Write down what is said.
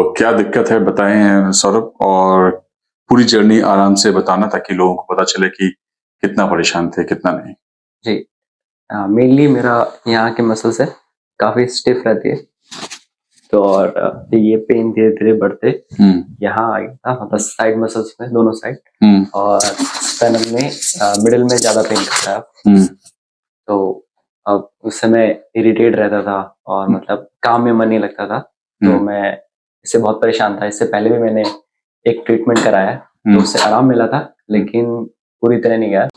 तो क्या दिक्कत है बताएं सौरभ, और पूरी जर्नी आराम से बताना ताकि लोगों को पता चले कि कितना परेशान थे कितना नहीं। जी, मेनली मेरा यहाँ की मसल्स है काफी स्टिफ रहती है। तो और ये पेन धीरे धीरे बढ़ते यहाँ आ गया था, मतलब साइड मसल्स में, दोनों साइड, और स्पाइनल में मिडिल में ज्यादा पेन करता है। तो अब उस समय इरिटेट रहता था और मतलब काम में मन नहीं लगता था। तो मैं इससे बहुत परेशान था। इससे पहले भी मैंने एक ट्रीटमेंट कराया तो उससे आराम मिला था, लेकिन पूरी तरह नहीं गया।